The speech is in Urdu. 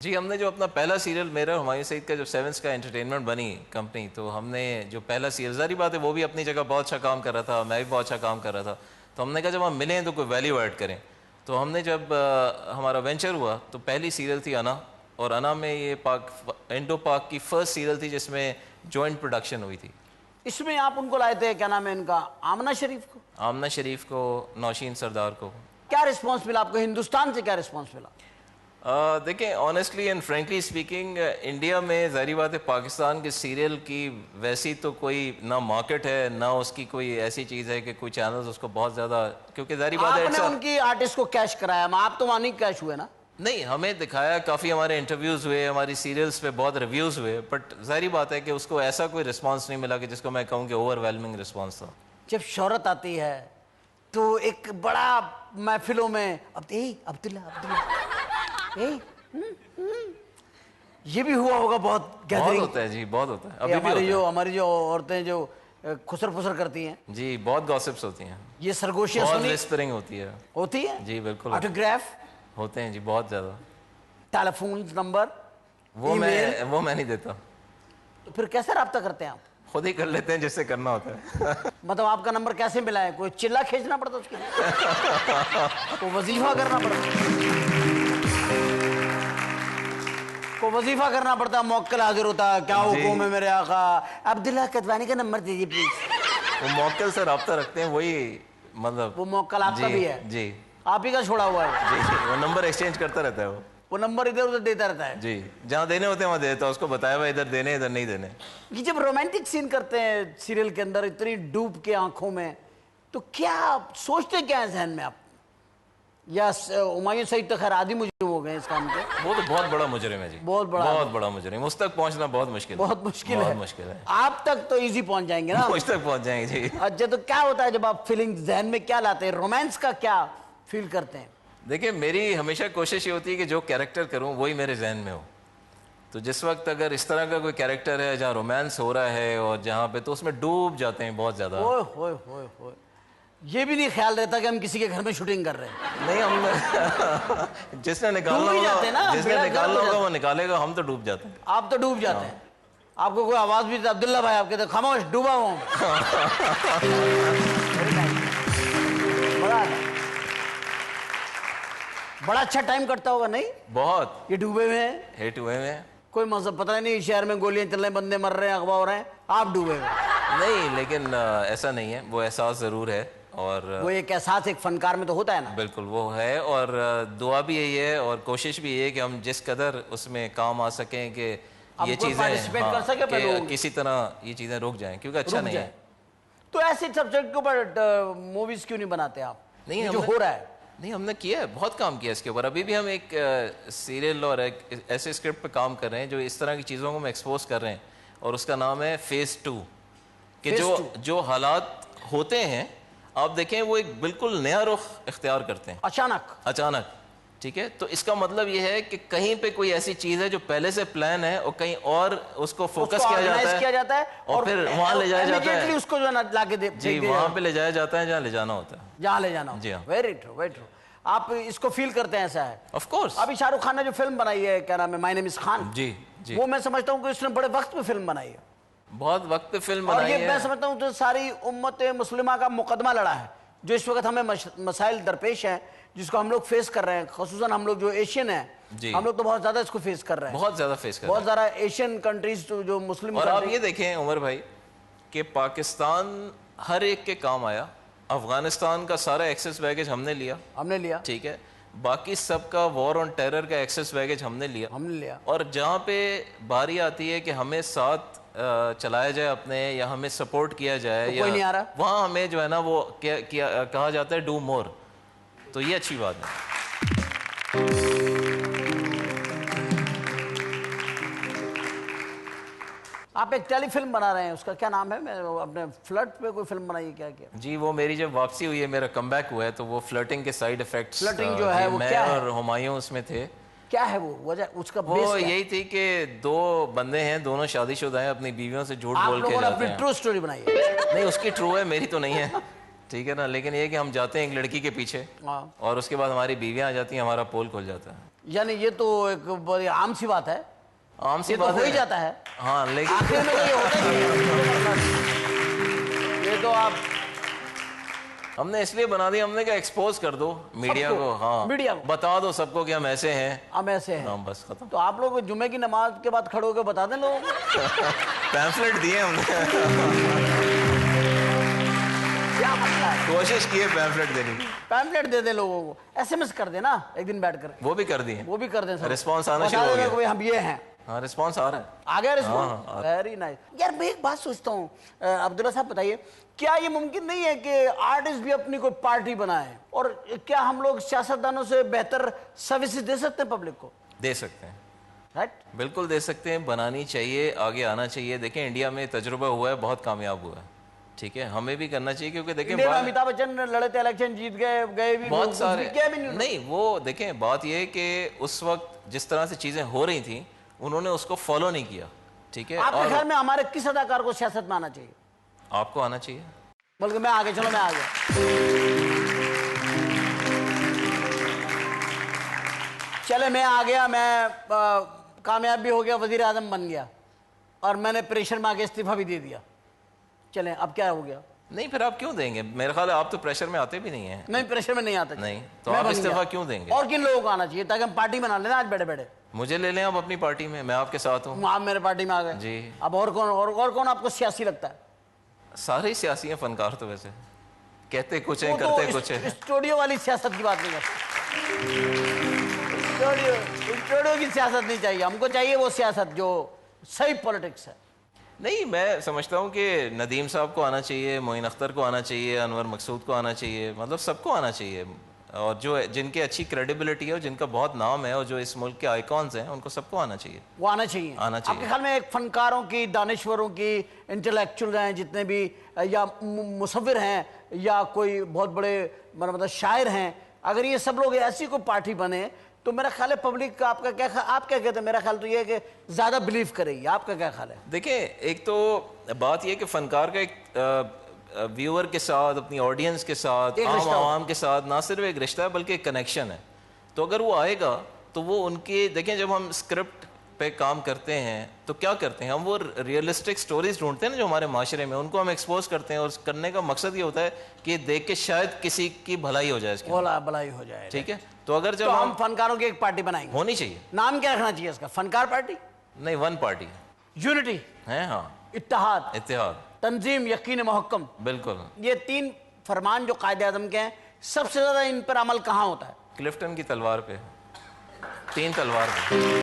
جی ہم نے جو اپنا پہلا سیریل میرا ہمایوں سعید کا جو سیونس کا انٹرٹینمنٹ بنی کمپنی، تو ہم نے جو پہلا سیریل، ظاہری بات ہے وہ بھی اپنی جگہ بہت اچھا کام کر رہا تھا، میں بھی بہت اچھا کام کر رہا تھا، تو ہم نے کہا جب ہم ملیں تو کوئی ویلیو ایڈ کریں. تو ہم نے جب ہمارا وینچر ہوا تو پہلی سیریل تھی انا، اور انا میں یہ انڈو پاک کی فرسٹ سیریل تھی جس میں جوائنٹ پروڈکشن ہوئی تھی. اس میں آپ ان کو لائے تھے، کیا نام ہے ان کا، آمنہ شریف کو؟ آمنہ شریف کو، نوشین سردار کو. کیا رسپانس ملا آپ کو ہندوستان سے، کیا رسپانس ملا؟ دیکھیں honestly and frankly speaking, India میں ظاہری بات ہے پاکستان کے سیریل کی ویسی تو کوئی نہ مارکیٹ ہے، نہ اس کی کوئی ایسی چیز ہے کہ کوئی چینلز اس کو بہت زیادہ، کیونکہ ظاہری بات ہے آپ نے ان کی آرٹسٹ کو کیش کرایا، آپ تو وہاں نہیں کیش ہوئے نا؟ نہیں، ہمیں دکھایا، کافی ہمارے انٹرویوز ہوئے، ہماری سیریلز پہ بہت ریویوز ہوئے، بٹ ظاہری بات ہے کہ اس کو ایسا کوئی رسپانس نہیں ملا کہ جس کو میں کہوں کہ اوور ویلمنگ رسپانس تھا. جب شہرت آتی ہے تو ایک بڑا محفلوں میں عبداللہ یہ بھی ہوا ہوگا، بہت گیدرنگ ہوتا ہے. جی بہت ہوتا ہے، ابھی بھی ہوتا ہے. ہماری جو عورتیں جو خسر پھسر کرتی ہیں، جی بہت گاسپس ہوتی ہیں، یہ سرگوشیاں بہت سنی وسپرنگ ہوتی ہے؟ جی بالکل آٹوگراف ہوتے ہیں جی، بہت زیادہ. ٹیلی فون نمبر وہ میں نہیں دیتا. تو پھر کیسے رابطہ کرتے ہیں آپ؟ خود ہی کر لیتے ہیں جس سے کرنا ہوتا ہے. مطلب آپ کا نمبر کیسے ملا ہے؟ کوئی چلا کھینچنا پڑتا اس کے لیے؟ کوئی وظیفہ کرنا پڑتا، موکل حاضر ہوتا، کیا حکم ہے میرے آقا؟ عبداللہ کدوانی کا نمبر دیجیے پلیز. وہ موکل سے رابطہ رکھتے ہیں، وہی مطلب وہ موکل آپ کا بھی ہے؟ جی آپ ہی کا چھوڑا ہوا ہے؟ جی، وہ نمبر ایکسچینج کرتا رہتا ہے. وہ نمبر ادھر ادھر دیتا رہتا ہے؟ جی، جہاں دینے ہوتے ہیں وہاں دیتا ہے، اس کو بتایا ہوا ادھر دینے ادھر نہیں دینے. یہ جب رومانٹک سین کرتے ہیں سیریل کے اندر اتنی ڈوب کے آنکھوں میں، تو کیا سوچتے کیا ہے ذہن میں آپ؟ یا ہمایوں سعید تو خیر عادی مجرم ہو گئے اس کام کے. وہ تو بہت بڑا مجرم ہے جی، بہت بڑا مجرم. اس تک پہنچنا بہت مشکل ہے. آپ تک تو ایزی پہنچ جائیں گے نا؟ مجھ تک پہنچ جائیں گے جی. اچھا، تو کیا ہوتا ہے جب آپ فیلنگ ذہن میں کیا لاتے ہیں؟ رومانس کا کیا فیل کرتے ہیں؟ دیکھیں میری ہمیشہ کوشش یہ ہوتی ہے کہ جو کیریکٹر کروں وہی میرے ذہن میں ہو. تو جس وقت اگر اس طرح کا کوئی کیریکٹر ہے جہاں رومانس ہو رہا ہے اور جہاں پہ، تو اس میں ڈوب جاتے ہیں بہت زیادہ. یہ بھی نہیں خیال رہتا کہ ہم کسی کے گھر میں شوٹنگ کر رہے ہیں. نہیں، ہم جس نے نکالنا ہوگا وہ نکالے گا، ہم تو ڈوب جاتے ہیں. آپ تو ڈوب جاتے ہیں. آپ کو کوئی آواز بھی دیتا، عبداللہ بھائی آپ کہتے ہیں خاموش، ڈوبا ہوں. بڑا اچھا ٹائم کٹتا ہوگا نہیں؟ بہت. یہ ڈوبے ہوئے ہیں، ہیٹ ہوئے ہیں. کوئی مذہب پتہ نہیں، شہر میں گولیاں چل رہے ہیں، بندے مر رہے ہیں، اغوا ہو رہے ہیں، آپ ڈوبے ہوئے. نہیں، لیکن ایسا نہیں ہے، وہ احساس ضرور ہے. اور وہ ایک احساس ایک فنکار میں تو ہوتا ہے نا؟ بالکل وہ ہے، اور دعا بھی یہی ہے اور کوشش بھی یہ ہے کہ ہم جس قدر اس میں کام آ سکیں کہ یہ چیزیں کسی طرح یہ چیزیں رک جائیں، کیونکہ اچھا نہیں ہے. تو ایسے سبجیکٹ کے اوپر موویز کیوں نہیں بناتے آپ؟ نہیں، جو ہو رہا ہے. نہیں، ہم نے کیا ہے، بہت کام کیا اس کے اوپر. ابھی بھی ہم ایک سیریل اور ایک ایسے اسکرپٹ پہ کام کر رہے ہیں جو اس طرح کی چیزوں کو ہم ایکسپوز کر رہے ہیں، اور اس کا نام ہے فیز 2. کہ جو حالات ہوتے ہیں آپ دیکھیں وہ ایک بالکل نیا رخ اختیار کرتے ہیں اچانک. ٹھیک ہے، تو اس کا مطلب یہ ہے کہ کہیں پہ کوئی ایسی چیز ہے جو پہلے سے پلان ہے اور کہیں اور اس کو فوکس کیا جاتا ہے اور پھر وہاں لے جایا جاتا ہے. اس کو جو لا کے جی، وہاں پہ لے جایا جاتا ہے جہاں لے جانا ہوتا ہے. جی ہاں، ویری ٹرو. آپ اس کو فیل کرتے ہیں ایسا ہے؟ Of course. ابھی شاہ رخ خان نے جو فلم بنائی ہے، کیا نام ہے، مائی نیم از خان، جی جی، وہ میں سمجھتا ہوں کہ اس نے بڑے وقت پہ فلم بنائی ہے. بہت وقت پہ فلم بنائی ہے، اور یہ میں سمجھتا ہوں کہ ساری امت مسلمہ کا مقدمہ لڑا ہے. جو اس وقت ہمیں مسائل درپیش ہیں جس کو ہم لوگ فیس کر رہے ہیں، خصوصاً ہم لوگ جو ایشین ہیں، ہم لوگ تو بہت زیادہ اس کو فیس کر رہے ہیں. بہت زیادہ فیس کر رہے ہیں، بہت زیادہ ایشین کنٹریز جو مسلم. اور آپ یہ دیکھیں عمر بھائی کہ پاکستان ہر ایک کے کام آیا. افغانستان کا سارا ایکسس بیگیج ہم نے لیا. ٹھیک ہے، باقی سب کا وار آن ٹیرر کا ایکسس بیگیج ہم نے لیا. اور جہاں پہ باری آتی ہے کہ ہمیں ساتھ چلایا جائے اپنے، یا ہمیں سپورٹ کیا جائے، یا وہاں ہمیں جو ہے نا وہ کہا جاتا ہے ڈو مور. تو یہ اچھی بات ہے. آپ ایک ٹیلی فلم بنا رہے ہیں، اس کا کیا نام ہے؟ میں اپنے فلرٹ پہ کوئی فلم بنائی ہے کیا؟ جی، وہ میری جب واپسی ہوئی ہے، میرا کم بیک ہوا ہے، تو وہ فلرٹنگ کے سائیڈ ایفیکٹس، فلرٹنگ جو ہے وہ کیا ہے؟ اور ہمایوں اس میں تھے. کیا ہے وہ وجہ؟ اس کا وہ یہی تھی کہ دو بندے ہیں، دونوں شادی شدہ ہیں، اپنی بیویوں سے جھوٹ بول کے جاتے ہیں. آپ لوگوں نے اپنی ٹرو سٹوری بنائی ہے؟ نہیں، اس کی ٹرو ہے، میری تو نہیں ہے. ٹھیک ہے نا، لیکن یہ کہ ہم جاتے ہیں ایک لڑکی کے پیچھے اور اس کے بعد ہماری بیویاں آ جاتی ہیں، ہمارا پول کھل جاتا ہے. یعنی یہ تو ایک بڑی عام سی بات ہے, عام سی یہ تو بات ہو ہی ہے. جاتا ہے ہاں لیکن آخر میں, تو یہ ہوتا ہی ہے. یہ تو آپ ہم نے اس لیے بنا دی, ہم نے کہا ایکسپوز کر دو میڈیا کو, ہاں میڈیا کو بتا دو سب کو کہ ہم ایسے ہیں, ہم ایسے ہیں. ہاں بس ختم. تو آپ لوگ جمعے کی نماز کے بعد کھڑے ہو کے بتا دیں لوگوں کو, پیمفلٹ دیے ہم نے, کیا مسئلہ ہے, کوشش کی ہے پیمفلٹ دینے کی. پیمفلیٹ دے دیں لوگوں کو, ایس ایم ایس کر دیں نا ایک دن بیٹھ کر, وہ بھی کر دیے, وہ بھی کر دیں سب, رسپانس آنا بتا شروع ہو دیں گیا. کہ بھئی ہم یہ ہیں. ہاں رسپانس آ رہا ہے. آ گیا رسپانس, ویری نائس. یار میں ایک بات سوچتا ہوں, عبداللہ صاحب بتائیے, کیا یہ ممکن نہیں ہے کہ آرٹسٹ بھی اپنی کوئی پارٹی بنائے, اور کیا ہم لوگ سیاستدانوں سے بہتر سروسز دے سکتے ہیں پبلک کو؟ دے سکتے ہیں, رائٹ, بالکل دے سکتے ہیں, بنانی چاہیے, آگے آنا چاہیے. دیکھیں انڈیا میں تجربہ ہوا ہے, بہت کامیاب ہوا ہے, ٹھیک ہے, ہمیں بھی کرنا چاہیے. کیونکہ دیکھیں انڈیا میں امیتابھ بچن لڑے تھے, الیکشن جیت گئے بھی, بہت سارے نہیں. نہیں, وہ دیکھیں بات یہ ہے کہ اس وقت جس طرح سے چیزیں ہو رہی تھیں انہوں نے اس کو فالو نہیں کیا, ٹھیک ہے. آپ کے اور خیال میں ہمارے کس اداکار کو سیاست میں آنا چاہیے؟ آپ کو آنا چاہیے. بلکہ میں آگے, چلو میں آ گیا, چلے میں آ گیا, میں کامیاب بھی ہو گیا, وزیر اعظم بن گیا, اور میں نے پریشر میں آ کے استعفیٰ بھی دے دیا. چلیں اب کیا ہو گیا؟ نہیں پھر آپ کیوں دیں گے, میرے خیال ہے آپ تو پریشر میں آتے بھی نہیں ہیں. نہیں, پریشر میں نہیں آتا. نہیں تو آپ استعفیٰ کیوں دیں گے؟ اور کن لوگوں کو آنا چاہیے تاکہ ہم پارٹی بنا لیں نا آج بیٹھے بیٹھے؟ مجھے لے لیں آپ اپنی پارٹی میں آپ کے ساتھ ہوں. آپ میرے پارٹی میں آ گئے جی. اب اور کون آپ کو سیاسی لگتا ہے؟ سارے ہی سیاسی ہیں, فنکار تو ویسے کہتے کچھ ہیں, وہ تو کرتے کچھ ہیں. اسٹوڈیو والی سیاست کی بات نہیں کرتے, اسٹوڈیو کی سیاست نہیں چاہیے ہم کو, چاہیے وہ سیاست جو صحیح پولیٹکس ہے. نہیں, میں سمجھتا ہوں کہ ندیم صاحب کو آنا چاہیے, معین اختر کو آنا چاہیے, انور مقصود کو آنا چاہیے, مطلب سب کو آنا چاہیے, اور جو جن کے اچھی کریڈیبلٹی ہے اور جن کا بہت نام ہے اور جو اس ملک کے آئیکونز ہیں ان کو سب کو آنا چاہیے. وہ آنا چاہیے. آپ کے خیال میں ایک فنکاروں کی, دانشوروں کی, انٹلیکچوئل ہیں جتنے بھی, یا مصور ہیں, یا کوئی بہت بڑے مطلب شاعر ہیں, اگر یہ سب لوگ ایسی کوئی پارٹی بنے تو میرا خیال ہے پبلک کا, آپ کیا کہتے ہیں؟ میرا خیال تو یہ ہے کہ زیادہ بلیو کرے گی. آپ کا کیا خیال ہے؟ دیکھیں ایک تو بات یہ کہ فنکار کا ایک ویور کے ساتھ, اپنی آڈینس کے ساتھ, عام عوام کے ساتھ نہ صرف ایک رشتہ ہے بلکہ ایک کنیکشن ہے. تو اگر وہ آئے گا تو وہ ان کے, دیکھیں جب ہم اسکرپٹ پہ کام کرتے ہیں تو کیا کرتے ہیں, ہم وہ ریئلسٹک سٹوریز ڈھونڈتے ہیں نا جو ہمارے معاشرے میں, ان کو ہم ایکسپوز کرتے ہیں, اور کرنے کا مقصد یہ ہوتا ہے کہ دیکھ کے شاید کسی کی بھلائی ہو جائے, اس کی بھلائی ہو جائے. ٹھیک ہے, تو اگر جب ہم فنکاروں کی ایک پارٹی بنائیں گے, ہونی چاہیے. نام کیا رکھنا چاہیے اس کا؟ فنکار پارٹی نہیں, ون پارٹی, یونٹی ہے, ہاں, اتحاد, تنظیم, یقین محکم. بالکل. یہ 3 فرمان جو قائد اعظم کے ہیں, سب سے زیادہ ان پر عمل کہاں ہوتا ہے؟ کلفٹن کی تلوار پہ, 3 تلوار پہ.